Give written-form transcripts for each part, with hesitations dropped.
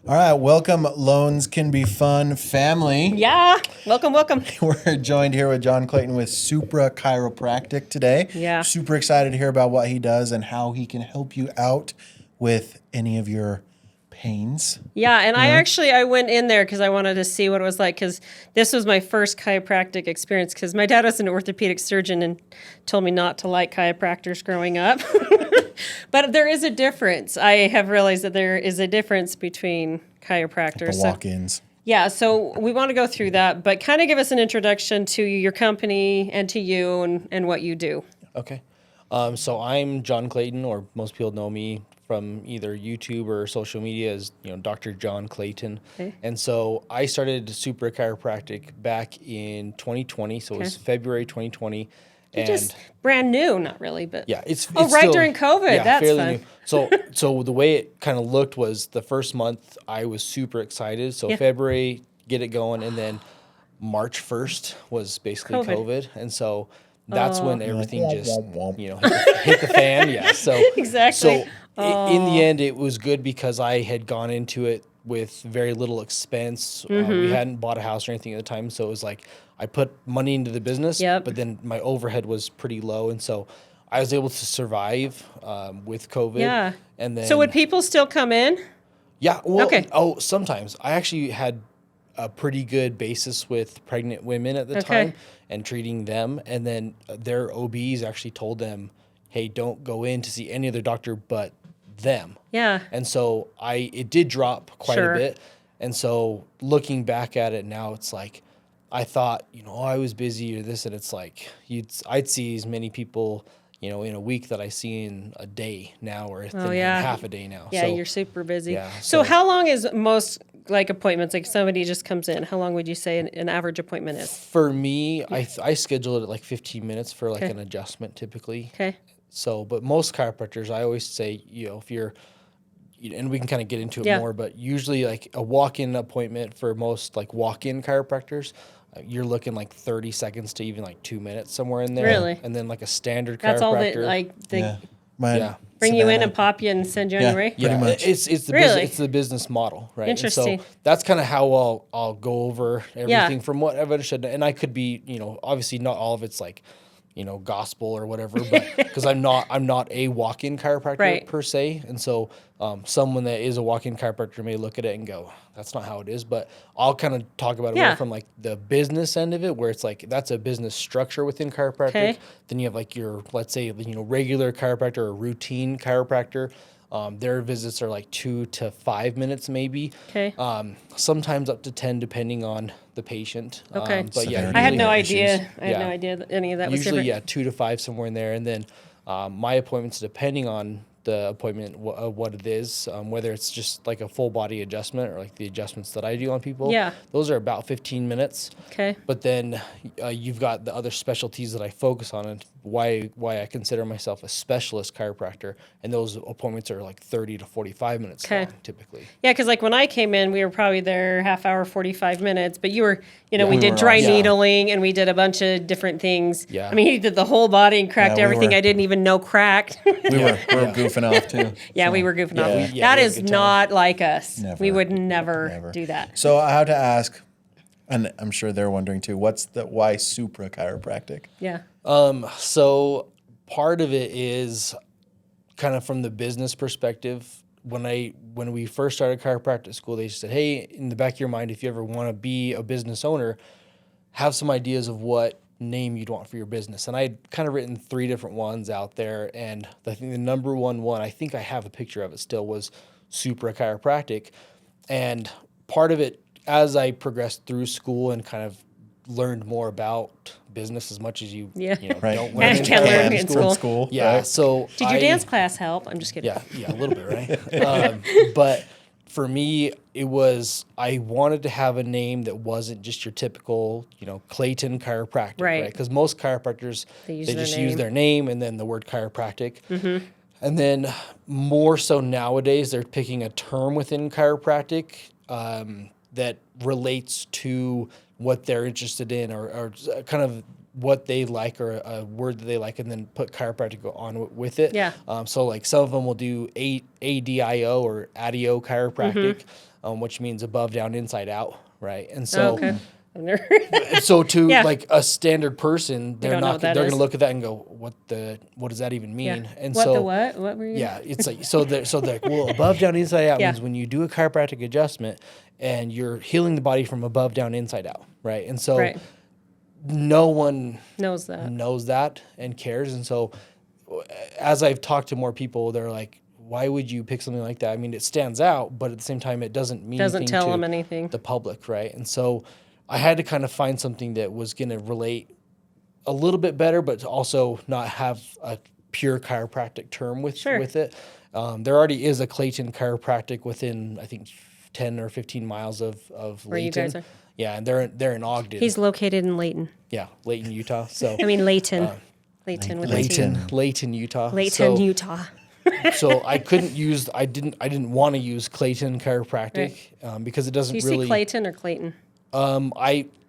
All right, welcome, Loans Can Be Fun family. Yeah, welcome. We're joined here with John Clayton with Supra Chiropractic today. Yeah. Super excited to hear about what he does and how he can help you out with any of your pains. Yeah, and I went in there because I wanted to see what it was like, because this was my first chiropractic experience, because my dad was an orthopedic surgeon and told me not to like chiropractors growing up. But there is a difference. I have realized that there is a difference between chiropractors. The walk-ins. Yeah, so we want to go through that, but kind of give us an introduction to your company and to you and what you do. Okay. So I'm John Clayton, or most people know me from either YouTube or social media as, Dr. John Clayton. Okay. And so I started Supra Chiropractic back in 2020. So it was February 2020. And just brand new, not really, but yeah, it's right still, during COVID. Yeah, That's fairly fun. new. So the way it kind of looked was the first month I was super excited. So February, get it going, and then March 1st was basically COVID. And so that's when everything just hit the fan. Yeah. So exactly. So in the end, it was good because I had gone into it with very little expense. We hadn't bought a house or anything at the time, so it was like I put money into the business, but then my overhead was pretty low, and so I was able to survive with COVID. Yeah. And then so would people still come in? Yeah. Well, okay. Sometimes I actually had a pretty good basis with pregnant women at the time and treating them, and then their OBs actually told them, "Hey, don't go in to see any other doctor but them." Yeah. And so it did drop quite a bit. And so looking back at it now, it's like, I thought, I was busy or this, and it's like, I'd see as many people, in a week that I see in a day now, or half a day now. Yeah, so, you're super busy. Yeah, so how long is most appointments? Like somebody just comes in, how long would you say an average appointment is? For me, I schedule it at like 15 minutes for like an adjustment typically. Okay. So, but most chiropractors, I always say, if you're, and we can kind of get into it more, but usually like a walk-in appointment for most like walk-in chiropractors, you're looking like 30 seconds to even like 2 minutes somewhere in there. Really? And then like a standard That's chiropractor. all that bring you in and pop you and send you anywhere? Yeah, pretty much. It's the business model, right? Interesting. And so that's kind of how I'll go over everything from what I've understood. And I could be, obviously not all of it's like, gospel or whatever, but because I'm not a walk-in chiropractor per se. And so someone that is a walk-in chiropractor may look at it and go, that's not how it is. But I'll kind of talk about it more from like the business end of it, where it's like, that's a business structure within chiropractic. Okay. Then you have like your, let's say, regular chiropractor or routine chiropractor. Their visits are like 2 to 5 minutes maybe. Okay. Sometimes up to 10 depending on the patient. Okay. But yeah, I had no idea. I had no idea that any of that was usually different. 2 to 5 somewhere in there. And then my appointments, depending on the appointment, what it is, whether it's just like a full body adjustment or like the adjustments that I do on people. Yeah. Those are about 15 minutes. Okay. But then you've got the other specialties that I focus on, and why I consider myself a specialist chiropractor. And those appointments are like 30 to 45 minutes long, typically. Yeah, because like when I came in, we were probably there half hour, 45 minutes. But you were, we did dry needling and we did a bunch of different things. Yeah. I mean, he did the whole body and cracked everything I didn't even know cracked. We were goofing off too. Yeah, we were goofing off. That is not like us. Never. We would never do that. So I have to ask, and I'm sure they're wondering too, why Supra Chiropractic? Yeah. So part of it is kind of from the business perspective. When we first started chiropractic school, they said, hey, in the back of your mind, if you ever want to be a business owner, have some ideas of what name you'd want for your business. And I'd kind of written 3 different ones out there, and I think the number one, I think I have a picture of it still, was Supra Chiropractic. And part of it, as I progressed through school and kind of learned more about business as much as you don't learn in school. Yeah. Right. So did your dance class help? I'm just kidding. Yeah, a little bit, right? But for me, I wanted to have a name that wasn't just your typical, Clayton Chiropractic, right? Because most chiropractors, they just use their name and then the word chiropractic. Mm-hmm. And then more so nowadays, they're picking a term within chiropractic that relates to what they're interested in, or kind of what they like or a word that they like, and then put chiropractic on with it. Yeah. So like some of them will do ADIO or ADIO chiropractic, which means above, down, inside out, right? And so, Okay. so to Yeah. like a standard person, they're don't know not what that they're is. going to look at that and go, what does that even mean? Yeah. And What so the what? What were you? yeah, it's like so they're like, well, above, down, inside out Yeah. means when you do a chiropractic adjustment and you're healing the body from above, down, inside out, right? And so Right. no one Knows that. knows that and cares. And so as I've talked to more people, they're like, why would you pick something like that? I mean, it stands out, but at the same time, it doesn't mean Doesn't anything tell to them anything. the public, right? And so I had to kind of find something that was going to relate a little bit better, but also not have a pure chiropractic term with Sure. with it. There already is a Clayton Chiropractic within, I think, 10 or 15 miles of Where you Layton. guys are. Yeah, and they're in Ogden. He's located in Layton. yeah, Layton, Utah. So I mean Layton. Layton with a T. Layton, Utah. Layton, So- Utah. so I didn't want to use Clayton Chiropractic because it doesn't Do you really. see Clayton or Clayton?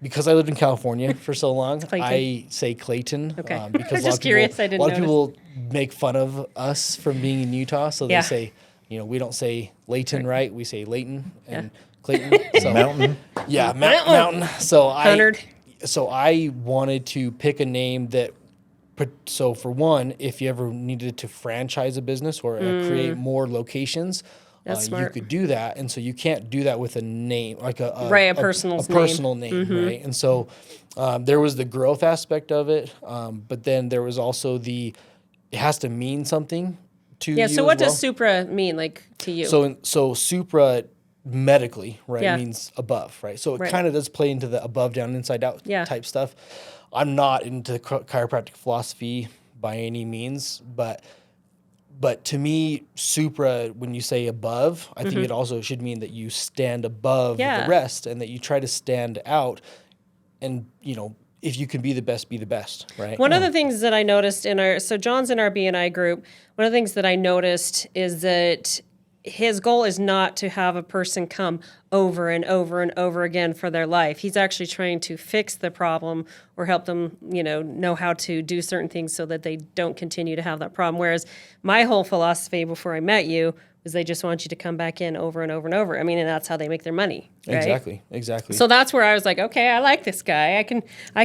Because I lived in California for so long, Clayton. I say Clayton. Okay. Because I was just curious, I didn't a lot of notice. people make fun of us from being in Utah, so Yeah. they say, we don't say Layton, right? We say Layton and Yeah. Clayton. So, Mountain. yeah, mountain. So Hundred. I wanted to pick a name that. So for one, if you ever needed to franchise a business or create more locations, That's you smart. could do that. And so you can't do that with a name, like a personal name. personal name, right? And so there was the growth aspect of it, but then there was also it has to mean something to you. Yeah, so what as well. does Supra mean, like, to you? So Supra medically, right, Yeah. means above, right? So it Right. kind of does play into the above, down, inside out Yeah. type stuff. I'm not into chiropractic philosophy by any means, but to me, Supra, when you say above, I think it also should mean that you stand above Yeah. the rest and that you try to stand out. And, if you can be the best, right? One of the things that I noticed so John's in our BNI group. One of the things that I noticed is that his goal is not to have a person come over and over and over again for their life. He's actually trying to fix the problem or help them, know how to do certain things so that they don't continue to have that problem. Whereas my whole philosophy before I met you was they just want you to come back in over and over and over. I mean, and that's how they make their money. Right? Exactly. So that's where I was like, okay, I like this guy. I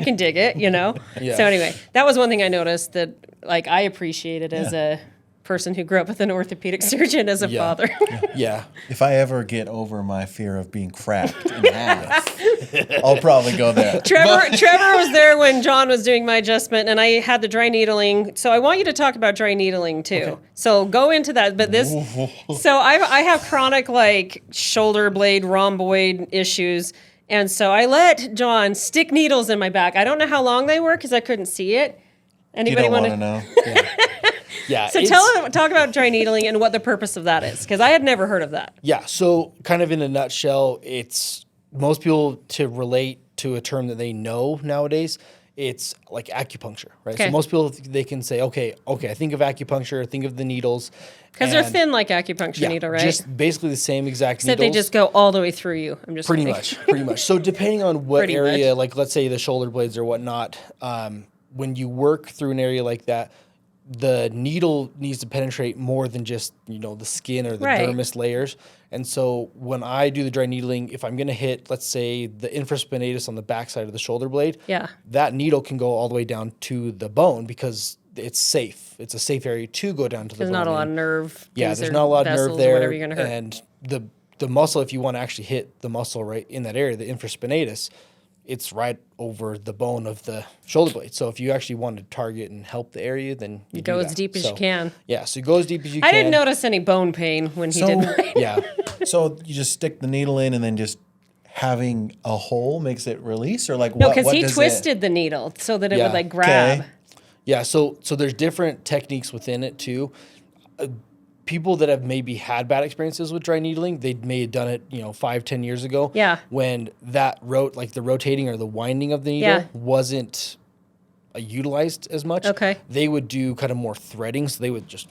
can dig it, Yeah. So anyway, that was one thing I noticed that like I appreciated as a person who grew up with an orthopedic surgeon as a Yeah. father. Yeah. If I ever get over my fear of being cracked in half, I'll probably go there. Trevor was there when John was doing my adjustment, and I had the dry needling. So I want you to talk about dry needling too. Okay. So go into that. But this, so I have chronic like shoulder blade rhomboid issues, and so I let John stick needles in my back. I don't know how long they were because I couldn't see it. You Anybody don't want want to know. Yeah. So talk about dry needling and what the purpose of that is, because I had never heard of that. Yeah. So, kind of in a nutshell, it's most people to relate to a term that they know nowadays. It's like acupuncture, right? Okay. So most people they can say, okay, I think of acupuncture, think of the needles, Because they're and- thin like acupuncture needle, right? Just basically the same exact Except needles. they just go all the way through you. I'm just Pretty kidding. much. So depending on what Pretty area, much. like let's say the shoulder blades or whatnot, when you work through an area like that, the needle needs to penetrate more than just the skin or the Right. dermis layers. And so when I do the dry needling, if I'm going to hit, let's say, the infraspinatus on the backside of the shoulder blade, Yeah. that needle can go all the way down to the bone because it's safe. It's a safe area to go down to the There's bone. not a lot of And- nerve. yeah, things there's or not a lot of nerve vessels or there. whatever you're gonna hurt. And the muscle, if you want to actually hit the muscle right in that area, the infraspinatus, it's right over the bone of the shoulder blade. So if you actually want to target and help the area, then you go do as that. deep as you So, can. Yeah, so go as deep as you I can. didn't notice any bone pain when he So- did that. Yeah, So you just stick the needle in, and then just having a hole makes it release, or like No, what? because what he does it- twisted the needle so that it Yeah. would like grab. Okay. yeah. So there's different techniques within it too. People that have maybe had bad experiences with dry needling, they may have done it, 5-10 years ago. Yeah. When that like the rotating or the winding of the needle Yeah. wasn't utilized as much. Okay. They would do kind of more threading, so they would just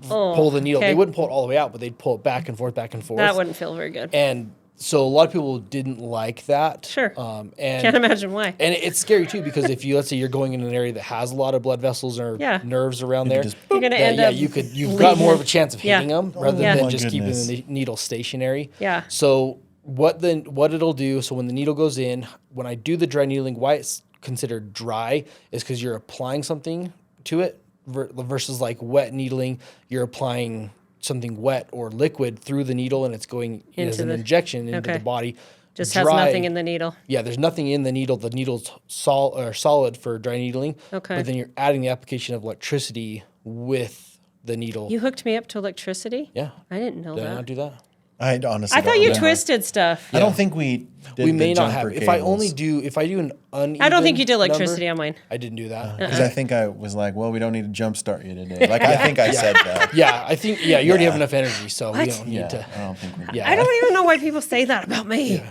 Oh, pull the needle. okay. They wouldn't pull it all the way out, but they'd pull it back and forth, back and forth. That wouldn't feel very good. And So a lot of people didn't like that. Sure. And Can't imagine why. And it's scary too, because if you, let's say you're going in an area that has a lot of blood vessels or Yeah. nerves around there, just- You're gonna that, end yeah, up you've got more of a chance of Yeah. hitting them rather Yeah. than Oh, just keeping goodness. the needle stationary. Yeah. So what it'll do, so when the needle goes in, when I do the dry needling, why it's considered dry is because you're applying something to it versus like wet needling, you're applying something wet or liquid through the needle and it's going as an injection into okay. the body. Just has nothing in the needle. Yeah, there's nothing in the needle. The needle's solid for dry needling. Okay. But then you're adding the application of electricity with the needle. You hooked me up to electricity? Yeah. I didn't know Did I that. not do that? I honestly I thought don't you remember. twisted stuff. I don't think we did We may the not have. jumper If I cables. do an uneven I don't think you did number, electricity on mine. I didn't do that. Because I think I was like, well, we don't need to jump start you today. Like, I think I said that. Yeah, I think, you already have enough energy, so we don't need Yeah, to. I don't think we did. Yeah. I don't even know why people say that about me.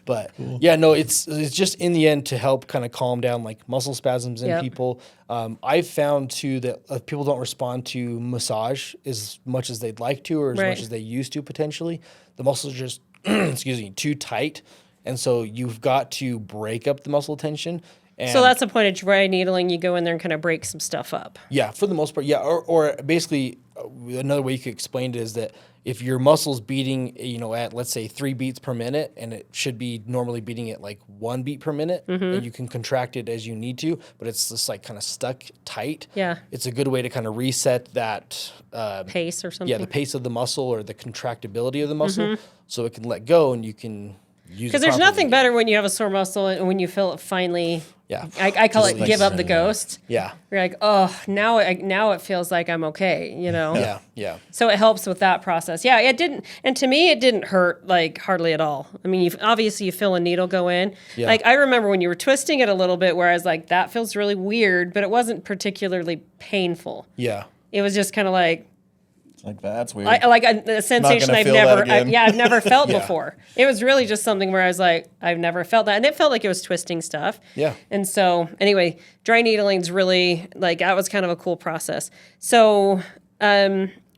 But yeah, no, it's just in the end to help kind of calm down like muscle spasms in Yep. people. I've found too that people don't respond to massage as much as they'd like to or as Right. much as they used to potentially. The muscles are just, excuse me, too tight. And so you've got to break up the muscle tension. And So that's the point of dry needling. You go in there and kind of break some stuff up. yeah, for the most part, yeah. Or basically, another way you could explain it is that if your muscle's beating, at let's say 3 beats per minute, and it should be normally beating at like 1 beat per minute, Mm-hmm. and you can contract it as you need to, but it's just like kind of stuck tight. Yeah. It's a good way to kind of reset that. Pace or something. Yeah, the pace of the muscle or the contractibility of the muscle, so it can let go and you can use. Because there's nothing better when you have a sore muscle and when you feel it finally. Yeah. I call Just it like give up the surrender. ghost. Yeah. You're like, oh, now it feels like I'm okay, Yeah. Yeah. So it helps with that process. Yeah, it didn't, and to me, it didn't hurt like hardly at all. I mean, obviously you feel a needle go in. Yeah. Like I remember when you were twisting it a little bit, where I was like, that feels really weird, but it wasn't particularly painful. Yeah. It was just kind of like, Like, that's weird. like a sensation gonna I've feel that never, again. I've never felt Yeah. before. It was really just something where I was like, I've never felt that, and it felt like it was twisting stuff. Yeah. And so, anyway, dry needling's really like that was kind of a cool process. So,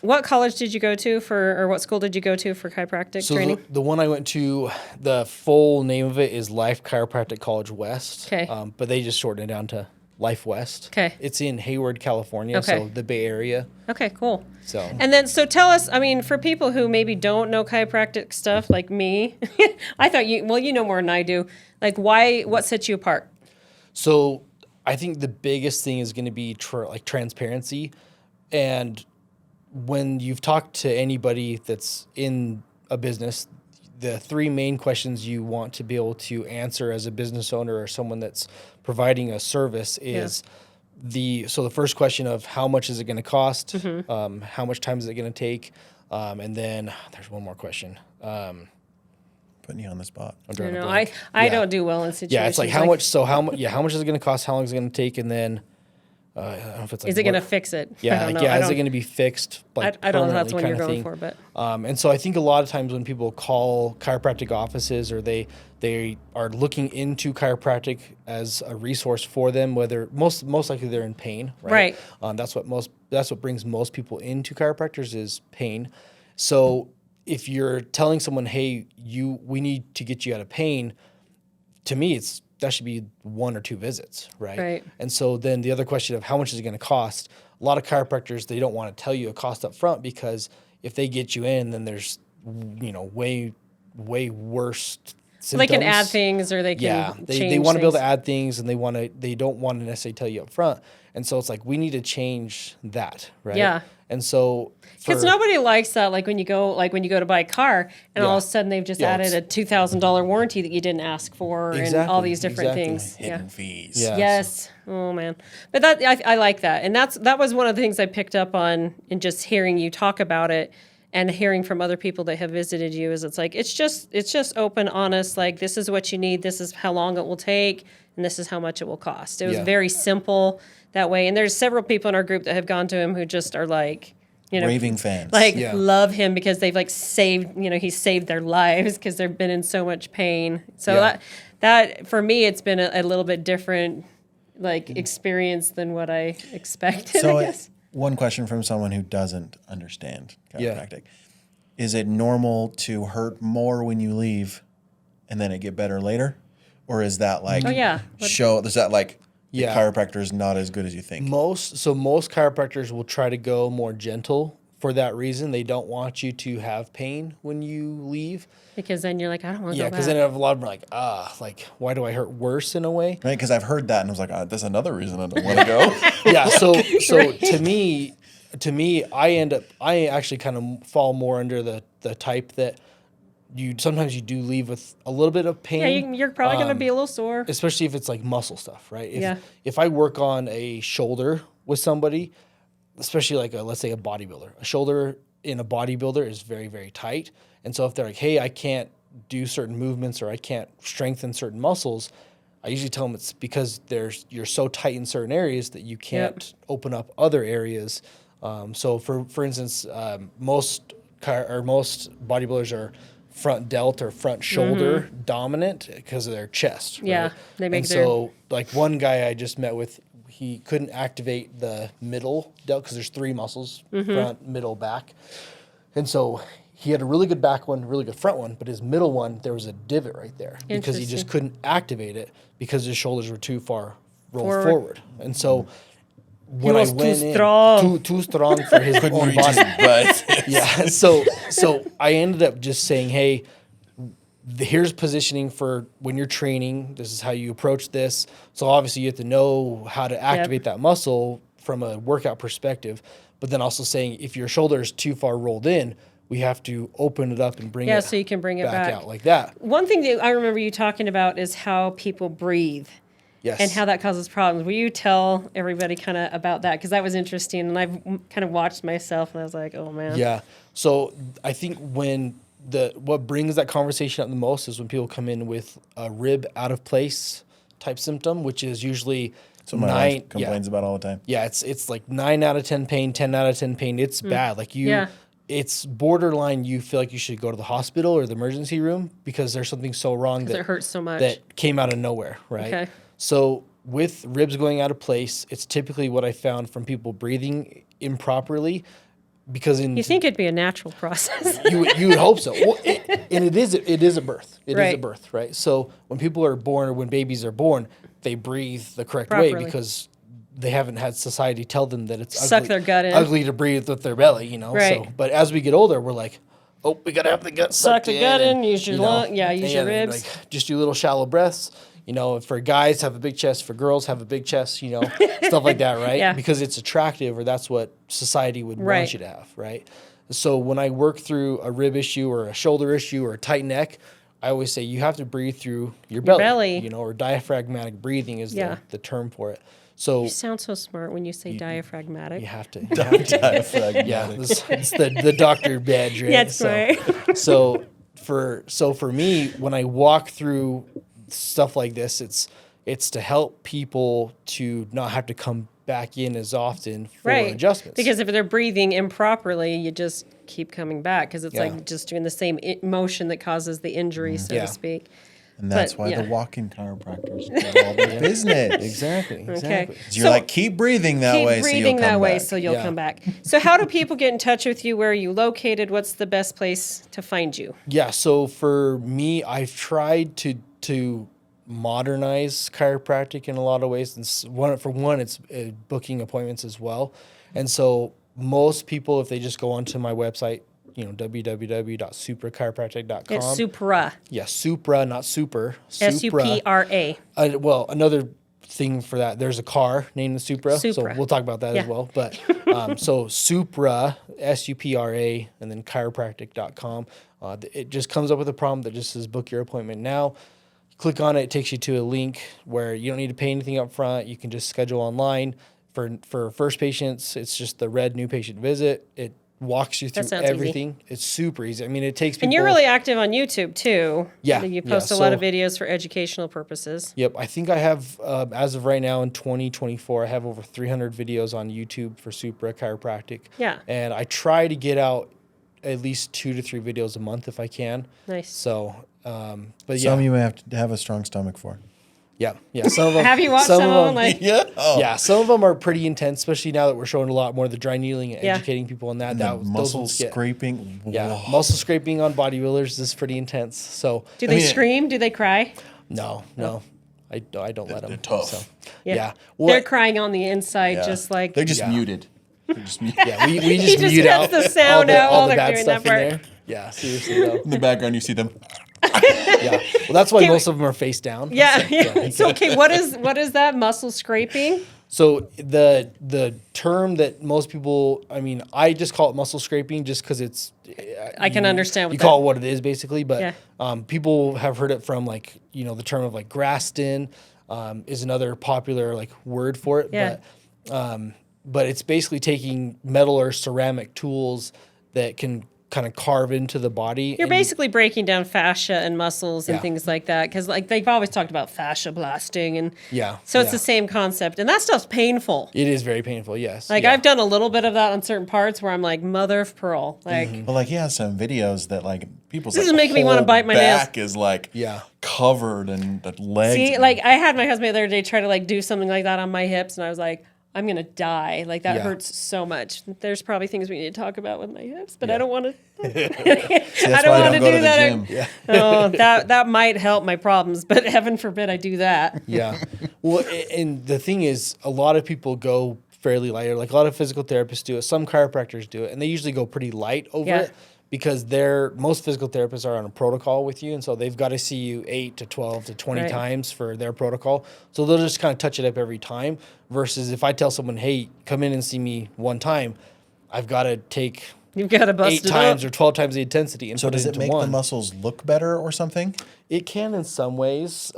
what college did you go to or what school did you go to for chiropractic So training? the one I went to, the full name of it is Life Chiropractic College West. Okay. But they just shortened it down to Life West. Okay. It's in Hayward, California, Okay. so the Bay Area. Okay, cool. So And then, so tell us, I mean, for people who maybe don't know chiropractic stuff like me, I thought you know more than I do. Like, what sets you apart? So I think the biggest thing is going to be like transparency. And when you've talked to anybody that's in a business, the 3 main questions you want to be able to answer as a business owner or someone that's providing a service is the first question of how much is it going to cost? How much time is it going to take? And then there's one more question. Putting you on the spot. I'm I drawing a know blank. I Yeah. don't do well in situations. Yeah, it's like how much. So how much is it going to cost? How long is it going to take? And then I don't know if it's like is it going to what- fix it? Yeah, I don't like, know. yeah. I Is it don't- going to be fixed? Like I don't know if that's what permanently you're kind going of for, thing? but And so I think a lot of times when people call chiropractic offices or they are looking into chiropractic as a resource for them, whether most likely they're in pain, right? That's what brings most people into chiropractors is pain. So if you're telling someone, hey, we need to get you out of pain, to me that should be 1 or 2 visits, right? Right. And so then the other question of how much is it going to cost? A lot of chiropractors, they don't want to tell you a cost up front because if they get you in, then there's way worse symptoms. they can add things or they can they change want to be able things. to add things and they don't want to necessarily tell you up front. And so it's like we need to change that, right? Yeah. And so Because nobody likes that. Like when you go to buy a car, and all of a sudden they've just Yeah, added a $2,000 warranty that you didn't ask for, and all Exactly, these different exactly. things. Hidden fees. Yeah. Yes. Oh man. But I like that, and that was one of the things I picked up on in just hearing you talk about it, and hearing from other people that have visited you. Is it's like it's just open, honest. Like this is what you need. This is how long it will take, and this is how much it will cost. It was Yeah. very simple that way. And there's several people in our group that have gone to him who just are like, Raving fans. like Yeah. love him because they've like saved, he saved their lives because they've been in so much pain. So Yeah. that for me, it's been a little bit different like experience than what I expected, So I guess. one question from someone who doesn't understand Yeah. chiropractic. is it normal to hurt more when you leave and then it get better later? Or is that like, is that like the chiropractor is not as good as you think? Most chiropractors will try to go more gentle for that reason. They don't want you to have pain when you leave. Because then you're like, I don't want to go back. Yeah, because then a lot of them are like, why do I hurt worse in a way? Right, because I've heard that and I was like, that's another reason I don't want to go. Yeah, so to me, I actually kind of fall more under the type that sometimes you do leave with a little bit of pain. Yeah, you're probably going to be a little sore. Especially if it's like muscle stuff, right? If Yeah. I work on a shoulder with somebody, especially like let's say a bodybuilder, a shoulder in a bodybuilder is very, very tight. And so if they're like, hey, I can't do certain movements or I can't strengthen certain muscles, I usually tell them it's because you're so tight in certain areas that you can't open up other areas. So for instance, most bodybuilders are front delt or front shoulder dominant because of their chest. Right? Yeah, they make so like one guy I just met with, he couldn't activate the middle delt because there's 3 muscles, front, middle, back. And so he had a really good back one, really good front one, but his middle one, there was a divot right there because he just couldn't activate it because his shoulders were too far rolled forward. And so when I went too strong for his own body. Yeah. So I ended up just saying, hey, here's positioning for when you're training. This is how you approach this. So obviously you have to know how to activate that muscle from a workout perspective, but then also saying if your shoulder is too far rolled in, we have to open it up and bring it so you can bring it back out like that. One thing that I remember you talking about is how people breathe. Yes. And how that causes problems. Will you tell everybody kind of about that? Because that was interesting, and I've kind of watched myself, and I was like, oh, man. Yeah. So I think what brings that conversation up the most is when people come in with a rib out of place type symptom, which is usually my wife complains about all the time. Yeah, it's like 9 out of 10 pain, 10 out of 10 pain. It's bad. Like it's borderline. You feel like you should go to the hospital or the emergency room because there's something so wrong that it hurts so much that came out of nowhere, right? Okay. So with ribs going out of place, it's typically what I found from people breathing improperly. Because you think it'd be a natural process. you would hope so. Well, it is a birth. It is a birth, right? So when people are born or when babies are born, they breathe the correct way because they haven't had society tell them that it's ugly to breathe with their belly, you know. Right. So, but as we get older, we're like, oh, we gotta have the gut sucked in. Suck the gut in, use your lung, use your ribs. Like, just do little shallow breaths. You know, for guys have a big chest, for girls have a big chest, you know, stuff like that, right? Yeah. Because it's attractive or that's what society would want you to have, right? So when I work through a rib issue or a shoulder issue or a tight neck, I always say you have to breathe through your belly. You know, or diaphragmatic breathing is the term for it. So you sound so smart when you say diaphragmatic. You have to. Diaphragmatic. Yeah, it's the doctor badge, right? Yeah, it's right. So for me, when I walk through stuff like this, it's to help people to not have to come back in as often for adjustments. Because if they're breathing improperly, you just keep coming back because it's like just doing the same motion that causes the injury, so to speak. And that's why the walking chiropractors do all their business. Exactly. Okay. You're like, keep breathing that way, so you'll come back. So how do people get in touch with you? Where are you located? What's the best place to find you? Yeah, so for me, I've tried to modernize chiropractic in a lot of ways. And for one, it's booking appointments as well. And so most people, if they just go onto my website, you know, www.suprachiropractic.com. It's Supra. Yeah, Supra, not super. Supra. Well, another thing for that, there's a car named the Supra. So we'll talk about that as well. But so Supra, Supra, and then chiropractic.com. It just comes up with a prompt that just says book your appointment now. Click on it, it takes you to a link where you don't need to pay anything up front. You can just schedule online. For first patients, it's just the red new patient visit. It walks you through everything. Easy. It's super easy. I mean, it takes people... And you're really active on YouTube, too. Yeah. You post a lot of videos for educational purposes. Yep. I think I have, as of right now in 2024, I have over 300 videos on YouTube for Supra Chiropractic. Yeah. And I try to get out at least 2 to 3 videos a month if I can. Nice. So, but Some you may have to have a strong stomach for. Yeah. Some of them. Have you watched some of them? Like, Yeah. Oh. Yeah, some of them are pretty intense, especially now that we're showing a lot more of the dry needling and Yeah. educating people on that. And that the those muscle ones get, scraping. yeah, Whoa. muscle scraping on bodybuilders is pretty intense. So do they scream? Do they cry? no, I don't let them. They're tough. So, Yeah. yeah. They're crying on the inside, Yeah. just like. They're just Yeah. muted. They're just muted. Yeah, we He just just mute cuts out the sound out all while the they're bad doing stuff that in part. there. Yeah, seriously though. In the background, you see them. Yeah, well, that's why most of them are face down. Yeah. So, okay, what is that muscle scraping? So the term that most people, I mean, I just call it muscle scraping just because it's. I can understand what you call it what it is basically, but Yeah. People have heard it from like the term of like Graston is another popular like word for it. Yeah. But it's basically taking metal or ceramic tools that can kind of carve into the body. You're basically breaking down fascia and muscles and Yeah. things like that because like they've always talked about fascia blasting and Yeah, so it's yeah. the same concept and that stuff's painful. It is very painful. Yes. Like yeah. I've done a little bit of that on certain parts where I'm like mother of pearl. Like Well, like he has some videos that like people's This like, is making me wanna whole bite my nails. back is like Yeah. covered and the legs. see, like I had my husband the other day try to like do something like that on my hips and I was like, I'm gonna die. Like that Yeah. hurts so much. There's probably things we need to talk about with my hips, but I don't want to. See, I that's don't why I want to don't go do to the that. gym. Yeah. Oh, that might help my problems, but heaven forbid I do that. Yeah. Well, and the thing is, a lot of people go fairly light. Like a lot of physical therapists do it. Some chiropractors do it, and they usually go pretty light over Yeah. it because most physical therapists are on a protocol with you, and so they've got to see you 8 to 12 to 20 Right. times for their protocol. So they'll just kind of touch it up every time. Versus if I tell someone, "Hey, come in and see me one time," I've got to take You've got to bust 8 it times up. or 12 times the intensity. And So put does it into make one. the muscles look better or something? It can in some ways.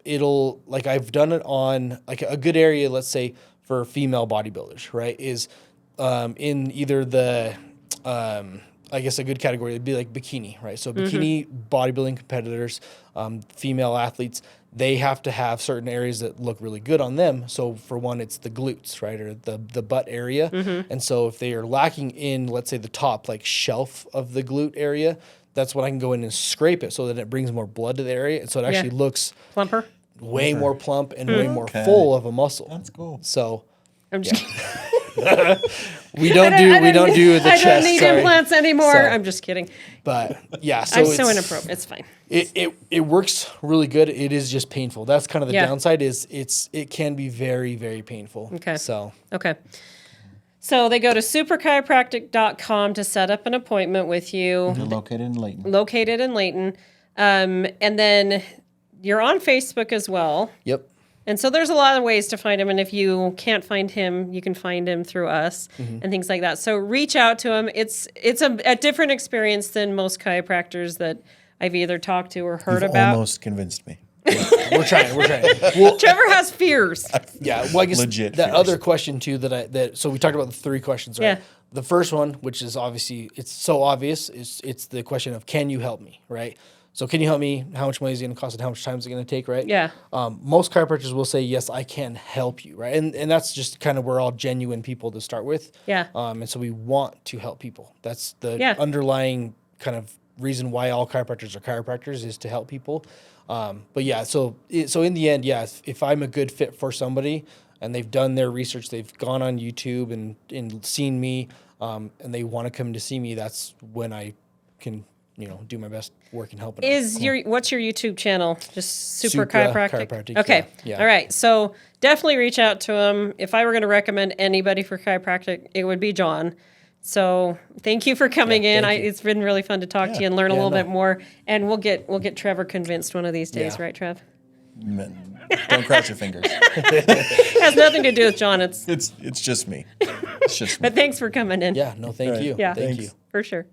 It'll like I've done it on like a good area, let's say for female bodybuilders, right? Is in either the I guess a good category would be like bikini, right? So bikini bodybuilding competitors, female athletes, they have to have certain areas that look really good on them. So for one, it's the glutes, right, or the butt area. And so if they are lacking in, let's say, the top like shelf of the glute area, that's when I can go in and scrape it so that it brings more blood to the area, and so it actually looks Plumper. way more plump and way more Okay. full of a muscle. That's cool. So I'm just we don't do the I chest. don't need sorry. implants anymore. So- I'm just kidding. But yeah, so I'm it's, so inappropriate. It's fine. It works really good. It is just painful. That's kind of the Yeah. downside. It can be very, very painful. Okay. So Okay. So they go to suprachiropractic.com to set up an appointment with you, They're located in Layton. located in Layton. And then you're on Facebook as well. yep. And so there's a lot of ways to find him. And if you can't find him, you can find him through us and things like that. So reach out to him. It's a different experience than most chiropractors that I've either talked to or heard You've about. almost convinced me. We're trying. Well, Trevor has fears. yeah. Well, I guess Legit that fears. other question too so we talked about the 3 questions, right? Yeah. The first one, which is obviously it's so obvious, is it's the question of can you help me, right? So can you help me? How much money is it going to cost and how much time is it going to take, right? Yeah. Most chiropractors will say, yes, I can help you, right? And that's just kind of we're all genuine people to start with. Yeah. And so we want to help people. That's the Yeah. underlying kind of reason why all chiropractors are chiropractors is to help people. But yeah, so in the end, yeah, if I'm a good fit for somebody and they've done their research, they've gone on YouTube and seen me, and they want to come to see me, that's when I can do my best work and help. What's your YouTube channel? Just Supra Supra Chiropractic? Chiropractic, Okay. yeah. All right. So definitely reach out to him. If I were going to recommend anybody for chiropractic, it would be John. So thank you for coming in. thank you. It's been really fun to talk to you and learn a little bit more. And we'll get Trevor convinced one of these days, Yeah. right, Trev? Don't cross your fingers. Has nothing to do with John. It's just me. It's just me. But thanks for coming in. Yeah, no, thank Right. you. Yeah. Thank Thanks. you. For sure.